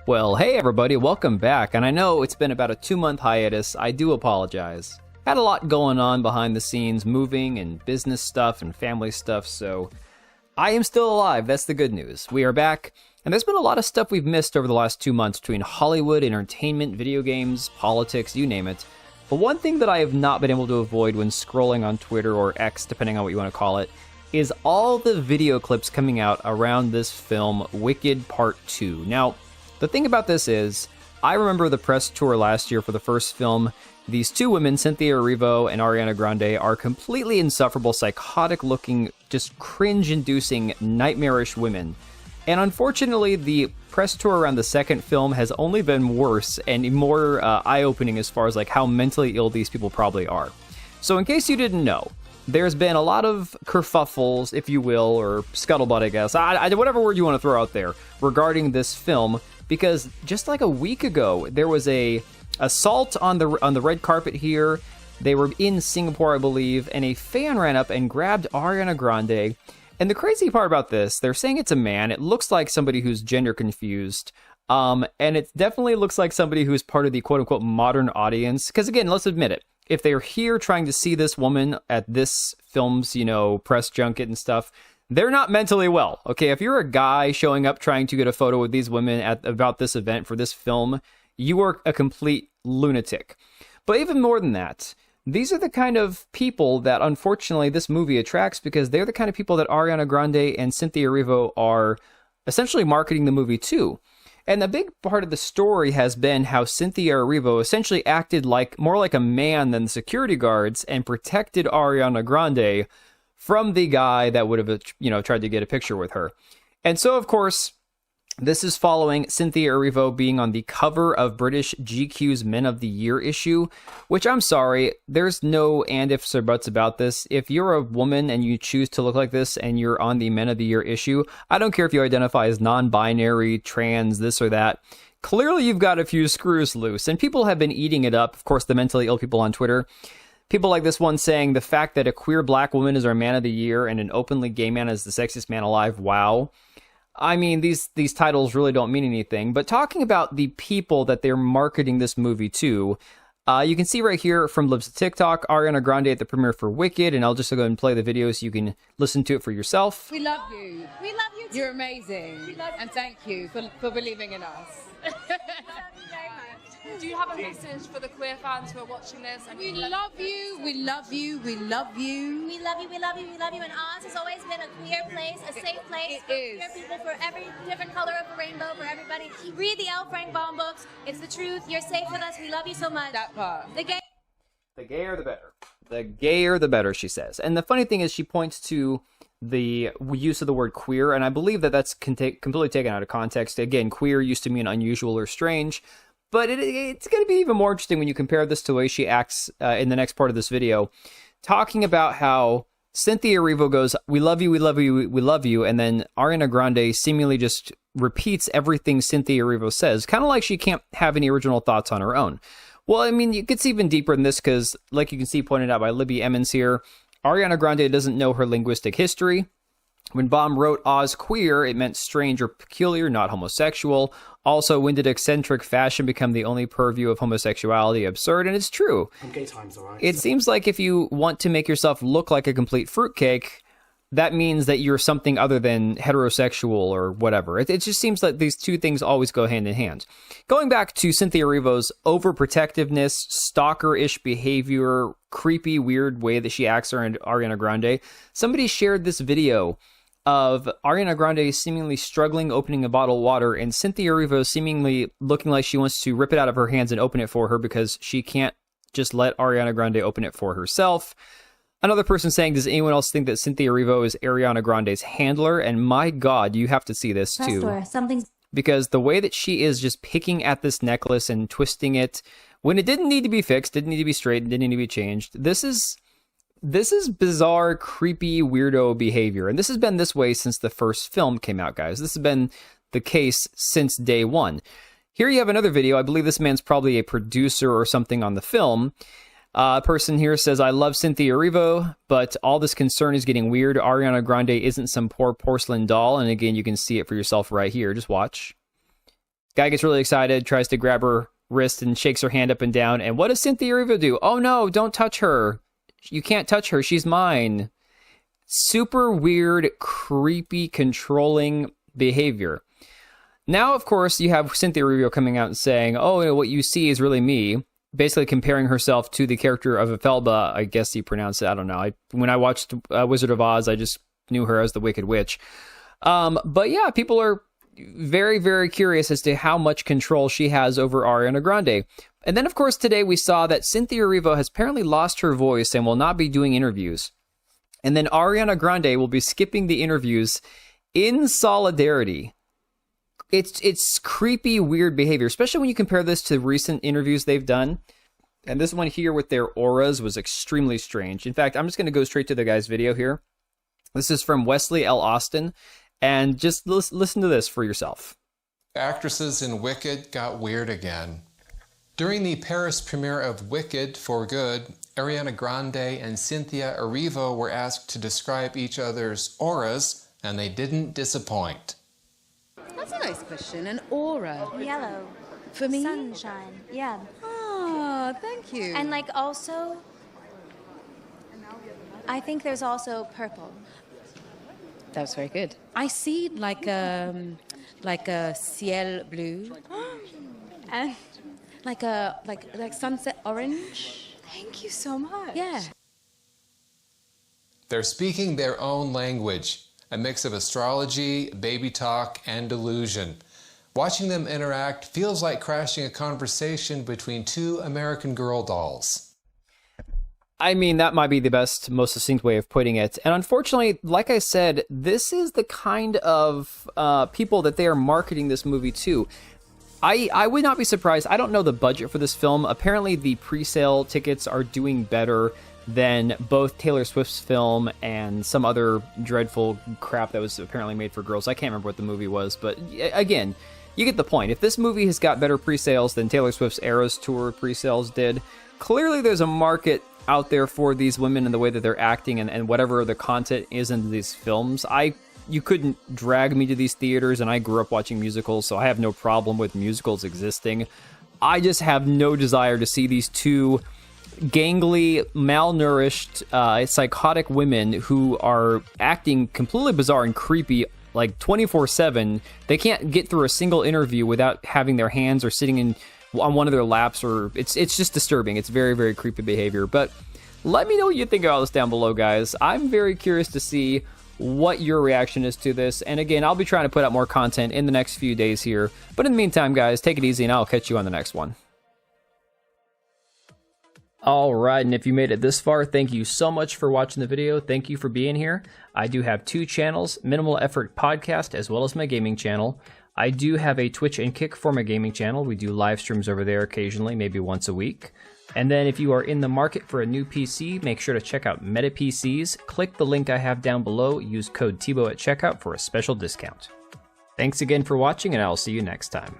Well, hey everybody, welcome back, and I know it's been about a 2-month hiatus. I do apologize. Had a lot going on behind the scenes, moving and business stuff and family stuff, so I am still alive. That's the good news. We are back, and there's been a lot of stuff we've missed over the last 2 months between Hollywood, entertainment, video games, politics, you name it. But one thing that I have not been able to avoid when scrolling on Twitter or X, depending on what you want to call it, is all the video clips coming out around this film, Wicked Part 2. Now, the thing about this is, I remember the press tour last year for the first film. These two women, Cynthia Erivo and Ariana Grande, are completely insufferable, psychotic-looking, just cringe-inducing, nightmarish women. And unfortunately, the press tour around the second film has only been worse and more eye-opening as far as like how mentally ill these people probably are. So in case you didn't know, there's been a lot of kerfuffles, if you will, or scuttlebutt, I guess, whatever word you want to throw out there, regarding this film. Because just like a week ago, there was a assault on the red carpet here. They were in Singapore, I believe, and a fan ran up and grabbed Ariana Grande. And the crazy part about this, they're saying it's a man. It looks like somebody who's gender confused. And it definitely looks like somebody who's part of the quote-unquote modern audience. Because again, let's admit it. If they're here trying to see this woman at this film's, press junket and stuff, they're not mentally well, okay? If you're a guy showing up trying to get a photo with these women about this event for this film, you are a complete lunatic. But even more than that, these are the kind of people that, unfortunately, this movie attracts because they're the kind of people that Ariana Grande and Cynthia Erivo are essentially marketing the movie to. And a big part of the story has been how Cynthia Erivo essentially acted more like a man than the security guards and protected Ariana Grande from the guy that would have, tried to get a picture with her. And so, of course, this is following Cynthia Erivo being on the cover of British GQ's Men of the Year issue, which I'm sorry, there's no and ifs or buts about this. If you're a woman and you choose to look like this and you're on the Men of the Year issue, I don't care if you identify as non-binary, trans, this or that. Clearly, you've got a few screws loose, and people have been eating it up. Of course, the mentally ill people on Twitter. People like this one saying the fact that a queer black woman is our Man of the Year and an openly gay man is the sexiest man alive, wow. I mean, these titles really don't mean anything, but talking about the people that they're marketing this movie to, you can see right here from Libs of TikTok, Ariana Grande at the premiere for Wicked, and I'll just go ahead and play the video so you can listen to it for yourself. We love you. We love you too. You're amazing. We love you. And thank you for believing in us. We love you very much. Do you have a message for the queer fans who are watching this? We love you, we love you, we love you. We love you, we love you, we love you. And Oz has always been a queer place, a safe place for queer people, for every different color of the rainbow, for everybody. Read the L. Frank Baum books. It's the truth. You're safe with us. We love you so much. That part. The gayer the better. The gayer the better, she says. And the funny thing is she points to the use of the word queer, and I believe that that's completely taken out of context. Again, queer used to mean unusual or strange. But it's going to be even more interesting when you compare this to the way she acts in the next part of this video, talking about how Cynthia Erivo goes, we love you, we love you, we love you, and then Ariana Grande seemingly just repeats everything Cynthia Erivo says, kind of like she can't have any original thoughts on her own. Well, I mean, it gets even deeper than this because, like you can see pointed out by Libby Emmons here, Ariana Grande doesn't know her linguistic history. When Baum wrote Oz queer, it meant strange or peculiar, not homosexual. Also, when did eccentric fashion become the only purview of homosexuality? Absurd, and it's true. Gay time's all right. It seems like if you want to make yourself look like a complete fruitcake, that means that you're something other than heterosexual or whatever. It just seems like these two things always go hand in hand. Going back to Cynthia Erivo's overprotectiveness, stalker-ish behavior, creepy, weird way that she acts around Ariana Grande, somebody shared this video of Ariana Grande seemingly struggling opening a bottle of water and Cynthia Erivo seemingly looking like she wants to rip it out of her hands and open it for her because she can't just let Ariana Grande open it for herself. Another person saying, does anyone else think that Cynthia Erivo is Ariana Grande's handler? And my God, you have to see this too. Because the way that she is just picking at this necklace and twisting it when it didn't need to be fixed, didn't need to be straightened, didn't need to be changed. This is bizarre, creepy, weirdo behavior. And this has been this way since the first film came out, guys. This has been the case since day one. Here you have another video. I believe this man's probably a producer or something on the film. A person here says, I love Cynthia Erivo, but all this concern is getting weird. Ariana Grande isn't some poor porcelain doll. And again, you can see it for yourself right here. Just watch. Guy gets really excited, tries to grab her wrist and shakes her hand up and down. And what does Cynthia Erivo do? Oh no, don't touch her. You can't touch her. She's mine. Super weird, creepy, controlling behavior. Now, of course, you have Cynthia Erivo coming out and saying, oh, what you see is really me. Basically comparing herself to the character of Ethelba. I guess he pronounced it. I don't know. When I watched Wizard of Oz, I just knew her as the Wicked Witch. But yeah, people are very, very curious as to how much control she has over Ariana Grande. And then, of course, today we saw that Cynthia Erivo has apparently lost her voice and will not be doing interviews. And then Ariana Grande will be skipping the interviews in solidarity. It's creepy, weird behavior, especially when you compare this to recent interviews they've done. And this one here with their auras was extremely strange. In fact, I'm just going to go straight to the guy's video here. This is from Wesley L. Austin. And just listen to this for yourself. Actresses in Wicked got weird again. During the Paris premiere of Wicked for Good, Ariana Grande and Cynthia Erivo were asked to describe each other's auras, and they didn't disappoint. That's a nice question. An aura. Yellow. For me? Sunshine. Yeah. Ah, thank you. And like also, I think there's also purple. That was very good. I see like a ciel bleu, And like sunset orange. thank you so much. Yeah. They're speaking their own language, a mix of astrology, baby talk, and delusion. Watching them interact feels like crashing a conversation between two American Girl dolls. I mean, that might be the best, most succinct way of putting it. And unfortunately, like I said, this is the kind of people that they are marketing this movie to. I would not be surprised. I don't know the budget for this film. Apparently, the pre-sale tickets are doing better than both Taylor Swift's film and some other dreadful crap that was apparently made for girls. I can't remember what the movie was, but again, you get the point. If this movie has got better pre-sales than Taylor Swift's Eras Tour pre-sales did, clearly there's a market out there for these women and the way that they're acting and whatever the content is in these films. You couldn't drag me to these theaters, and I grew up watching musicals, so I have no problem with musicals existing. I just have no desire to see these two gangly, malnourished, psychotic women who are acting completely bizarre and creepy, like 24/7. They can't get through a single interview without having their hands or sitting on one of their laps, or it's just disturbing. It's very, very creepy behavior. But let me know what you think about this down below, guys. I'm very curious to see what your reaction is to this. And again, I'll be trying to put out more content in the next few days here. But in the meantime, guys, take it easy, and I'll catch you on the next one. All right, and if you made it this far, thank you so much for watching the video. Thank you for being here. I do have two channels, Minimal Effort Podcast, as well as my gaming channel. I do have a Twitch and Kick for my gaming channel. We do live streams over there occasionally, maybe once a week. And then if you are in the market for a new PC, make sure to check out Meta PCs. Click the link I have down below. Use code TBO at checkout for a special discount. Thanks again for watching, and I'll see you next time.